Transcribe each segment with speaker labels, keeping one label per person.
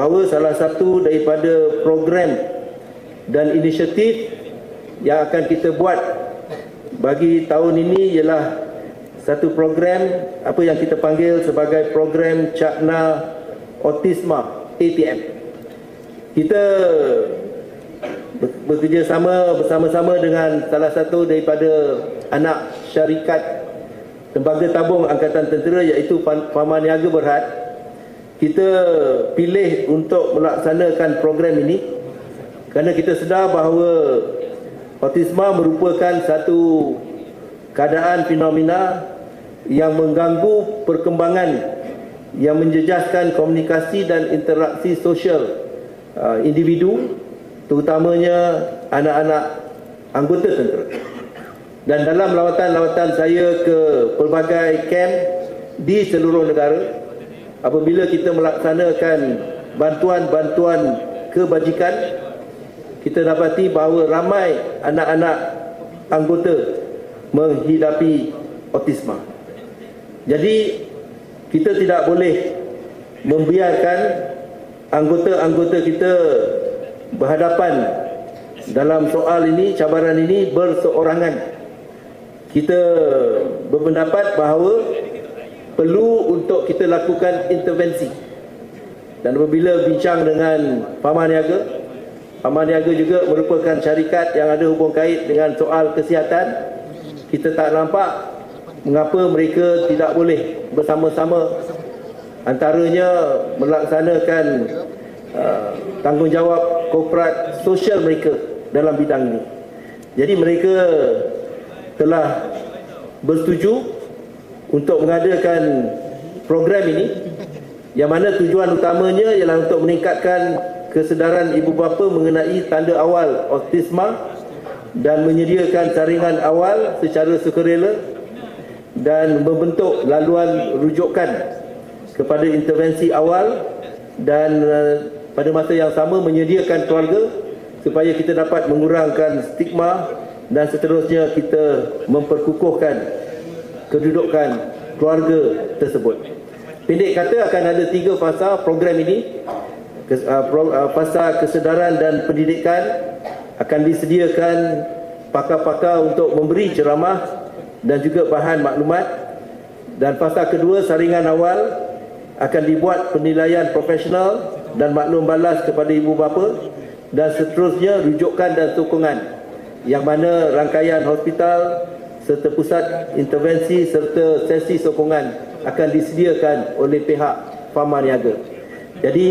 Speaker 1: bahawa salah satu daripada program dan inisiatif yang akan kita buat bagi tahun ini ialah satu program apa yang kita panggil sebagai program Cakna Autisma ATM. Kita bersama-sama dengan salah satu daripada anak syarikat Tembaga Tabung Angkatan Tentera iaitu Paman Niaga Berhad. Kita pilih untuk melaksanakan program ini kerana kita sedar bahawa autisma merupakan satu keadaan fenomena yang mengganggu perkembangan yang menjejaskan komunikasi dan interaksi sosial individu, terutamanya anak-anak anggota tentera. Dan dalam lawatan-lawatan saya ke pelbagai kamp di seluruh negara, apabila kita melaksanakan bantuan-bantuan kebajikan, kita dapati bahawa ramai anak-anak anggota menghidapi autisma. Jadi kita tidak boleh membiarkan anggota-anggota kita berhadapan dalam soal ini, cabaran ini berseorangan. Kita berpendapat bahawa perlu untuk kita lakukan intervensi. Dan apabila bincang dengan Paman Niaga juga merupakan syarikat yang ada hubung kait dengan soal kesihatan, kita tak nampak mengapa mereka tidak boleh bersama-sama, antaranya melaksanakan tanggungjawab korporat sosial mereka dalam bidang ini. Jadi mereka telah bersetuju untuk mengadakan program ini, yang mana tujuan utamanya ialah untuk meningkatkan kesedaran ibu bapa mengenai tanda awal autisma dan menyediakan saringan awal secara sukarela dan membentuk laluan rujukan kepada intervensi awal, dan pada masa yang sama menyediakan keluarga supaya kita dapat mengurangkan stigma dan seterusnya kita memperkukuhkan kedudukan keluarga tersebut. Pendek kata, akan ada 3 fasa program ini. Fasa kesedaran dan pendidikan, akan disediakan pakar-pakar untuk memberi ceramah dan juga bahan maklumat. Dan fasa kedua, saringan awal, akan dibuat penilaian profesional dan maklum balas kepada ibu bapa, dan seterusnya rujukan dan sokongan, yang mana rangkaian hospital serta pusat intervensi serta sesi sokongan akan disediakan oleh pihak Paman Niaga. Jadi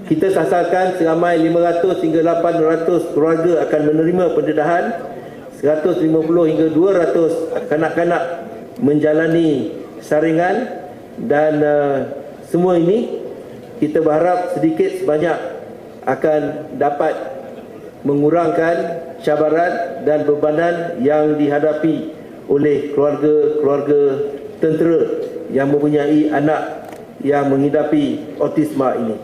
Speaker 1: kita sasarkan seramai 500 hingga 800 keluarga akan menerima pendedahan, 150 hingga 200 kanak-kanak menjalani saringan, dan semua ini kita berharap sedikit sebanyak akan dapat mengurangkan cabaran dan bebanan yang dihadapi oleh keluarga-keluarga tentera yang mempunyai anak yang menghidapi autisma ini.